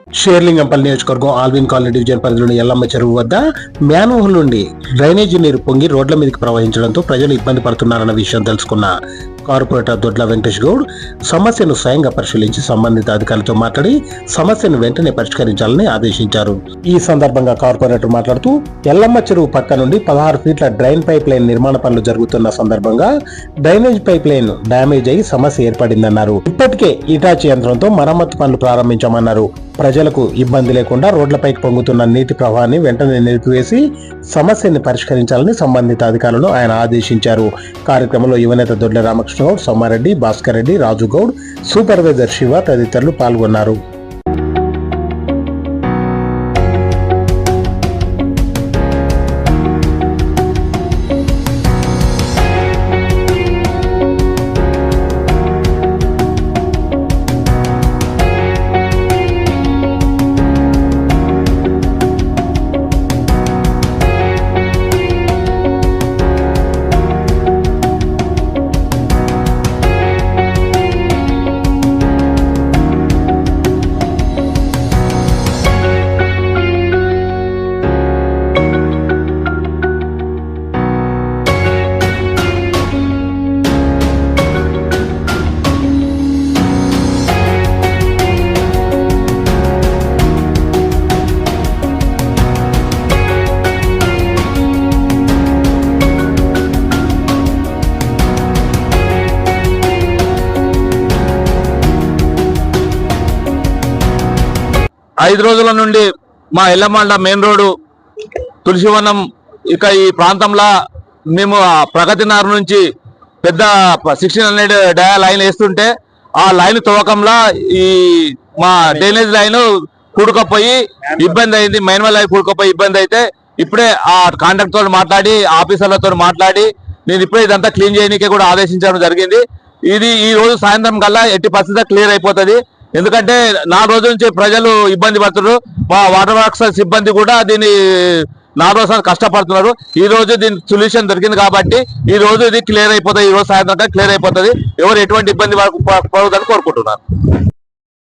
షేర్లింగంపల్లి నియోజకవర్గం Alvin colony division పరిధిలోని ఎల్లమ్మ చెరువు వద్ద మ్యాన్హోల్ నుండి డ్రైనేజీ నీరు పొంగి రోడ్ల మీదకి ప్రవహించడంతో ప్రజలు ఇబ్బంది పడుతున్నారన్న విషయం తెలుసుకున్న కార్పొరేటర్ దొడ్ల వెంకటేష్ గౌడ్ సమస్యను స్వయంగా పరిశీలించి సంబంధిత అధికారులతో మాట్లాడి సమస్యను వెంటనే పరిష్కరించాలని ఆదేశించారు. ఈ సందర్భంగా కార్పొరేటర్ మాట్లాడుతూ ఎల్లమ్మ చెరువు పక్క నుండి 16 ఫీట్ల డ్రైన్ పైప్ లైన్ నిర్మాణ పనులు జరుగుతున్న సందర్భంగా డ్రైనేజ్ పైప్ లైన్ డ్యామేజ్ అయి సమస్య ఏర్పడిందన్నారు. ఇప్పటికే ఇటాచి యంత్రంతో మరమ్మతు పనులు ప్రారంభించామన్నారు. ప్రజలకు ఇబ్బంది లేకుండా రోడ్లపైకి పొంగుతున్న నీటి ప్రవాహాన్ని వెంటనే నిలిపివేసి సమస్యని పరిష్కరించాలని సంబంధిత అధికారులను ఆయన ఆదేశించారు. కార్యక్రమంలో యువనేత దొడ్ల రామకృష్ణ గౌడ్, సోమారెడ్డి, భాస్కర్ రెడ్డి, రాజు గౌడ్, సూపర్వైజర్ శివ తదితరులు పాల్గొన్నారు. 5 రోజుల నుండి మా ఎల్లమండ మెయిన్ రోడ్డు తులసివనం ఇక ఈ ప్రాంతంలో మేము ప్రగతి నగర్ నుంచి పెద్ద 1600 డయా లైన్ వేస్తుంటే ఆ లైన్ తవ్వకంలో ఈ మా డ్రైనేజ్ లైన్ కూడుకపోయి ఇబ్బంది అయింది. మెయిన్వల్ లైన్ కూడుకపోయి ఇబ్బంది అయితే ఇప్పుడే ఆ కాంట్రాక్ట్ తోటి మాట్లాడి ఆఫీసర్లతో మాట్లాడి నేను ఇప్పుడే ఇదంతా క్లీన్ చేయడానికి కూడా ఆదేశించడం జరిగింది. ఇది ఈ రోజు సాయంత్రం కల్లా ఎట్టి పరిస్థితి క్లియర్ అయిపోతుంది. ఎందుకంటే 4 రోజుల నుంచి ప్రజలు ఇబ్బంది పడుతున్నారు. మా వాటర్ వర్క్స్ సిబ్బంది కూడా దీన్ని 4 రోజులు కష్టపడుతున్నారు. ఈ రోజు దీని సొల్యూషన్ దొరికింది కాబట్టి ఈ రోజు ఇది క్లియర్ అయిపోతుంది. ఈ రోజు సాయంత్రం క్లియర్ అయిపోతుంది. ఎవరు ఎటువంటి ఇబ్బంది పడకూడదని కోరుకుంటున్నారు.